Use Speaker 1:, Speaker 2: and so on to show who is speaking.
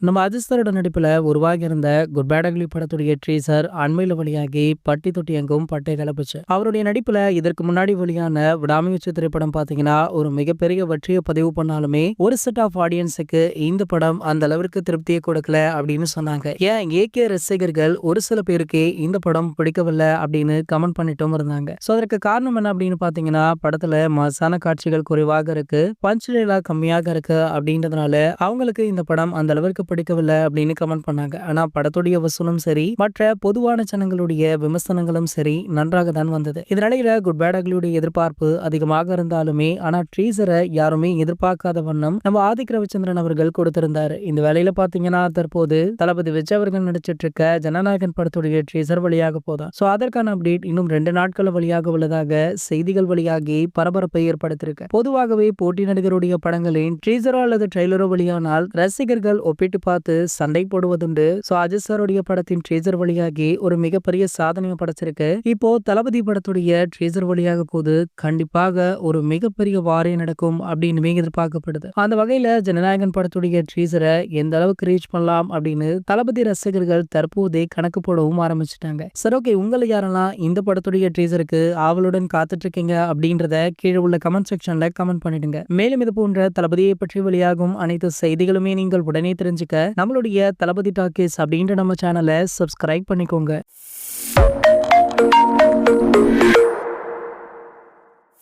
Speaker 1: நம்ம அஜித் சாரோட நடிப்புல உருவாகி இருந்த குட் பேட் அக்லி படத்துடைய ட்ரீசர் அண்மையில வெளியாகி பட்டி தொட்டி எங்கும் பட்டை கிளப்புச்சு. அவருடைய நடிப்புல இதற்கு முன்னாடி வெளியான விடாமுயற்சி திரைப்படம் பாத்தீங்கன்னா ஒரு மிகப்பெரிய வெற்றியை பதிவு பண்ணாலுமே ஒரு செட் ஆஃப் ஆடியன்ஸுக்கு இந்த படம் அந்த அளவிற்கு திருப்தியை கொடுக்கல அப்படின்னு சொன்னாங்க. ஏன் ஏகே ரசிகர்கள் ஒரு சில பேருக்கு இந்த படம் பிடிக்கவில்லை அப்படின்னு கமெண்ட் பண்ணிட்டும் இருந்தாங்க. சோ அதற்கு காரணம் என்ன அப்படின்னு பாத்தீங்கன்னா படத்துல மசான காட்சிகள் குறைவாக இருக்கு, பஞ்ச்லைலா கம்மியாக இருக்கு அப்படின்றதுனால அவங்களுக்கு இந்த படம் அந்த அளவிற்கு பிடிக்கவில்லை அப்படின்னு கமெண்ட் பண்ணாங்க. ஆனா படத்துடைய வசூலும் சரி மற்ற பொதுவான ஜனங்களுடைய விமர்சனங்களும் சரி நன்றாக தான் வந்தது. இதனால குட் பேட் அக்லியுடைய எதிர்பார்ப்பு அதிகமாக இருந்தாலுமே ஆனா ட்ரீசரை யாருமே எதிர்பார்க்காத வண்ணம் நம்ம ஆதிக் ரவிச்சந்திரன் அவர்கள் கொடுத்திருந்தாரு. இந்த வேலையில பாத்தீங்கன்னா தற்போது தளபதி விஜய் அவர்கள் நடிச்சிட்டு இருக்க ஜனநாயகன் படத்துடைய ட்ரீசர் வழியாக போதான். சோ அதற்கான அப்டேட் இன்னும் 2 நாட்கள் வழியாக உள்ளதாக செய்திகள் வழியாகி பரபரப்பை ஏற்படுத்தியிருக்கு. பொதுவாகவே போட்டி நடிகருடைய படங்களின் ட்ரீசரோ அல்லது ட்ரெய்லரோ வெளியானால் ரசிகர்கள் ஒப்பிட்டு பார்த்து சண்டை போடுவதுண்டு. சோ அஜித் சாருடைய படத்தின் ட்ரீசர் வழியாகி ஒரு மிகப்பெரிய சாதனையை படைச்சிருக்கு. இப்போ தளபதி படத்துடைய ட்ரீசர் வழியாக போது கண்டிப்பாக ஒரு மிகப்பெரிய வாரே நடக்கும் அப்படின்னு எதிர்பார்க்கப்படுது. அந்த வகையில ஜனநாயகன் படத்துடைய ட்ரீசரை எந்த அளவுக்கு ரீச் பண்ணலாம் அப்படின்னு தளபதி ரசிகர்கள் தற்போதே கணக்கு போடவும் ஆரம்பிச்சுட்டாங்க. சரி, ஓகே, உங்களை யாரெல்லாம் இந்த படத்துடைய ட்ரீசருக்கு ஆவலுடன் காத்துட்டு இருக்கீங்க அப்படின்றத கீழே உள்ள கமெண்ட் செக்ஷன்ல கமெண்ட் பண்ணிடுங்க. மேலும் இது போன்ற தளபதியை பற்றி வெளியாகும் அனைத்து செய்திகளுமே நீங்கள் உடனே தெரிஞ்சுக்க நம்மளுடைய தளபதி டாக்கீஸ் அப்படின்ற நம்ம சேனலை சப்ஸ்கிரைப் பண்ணிக்கோங்க.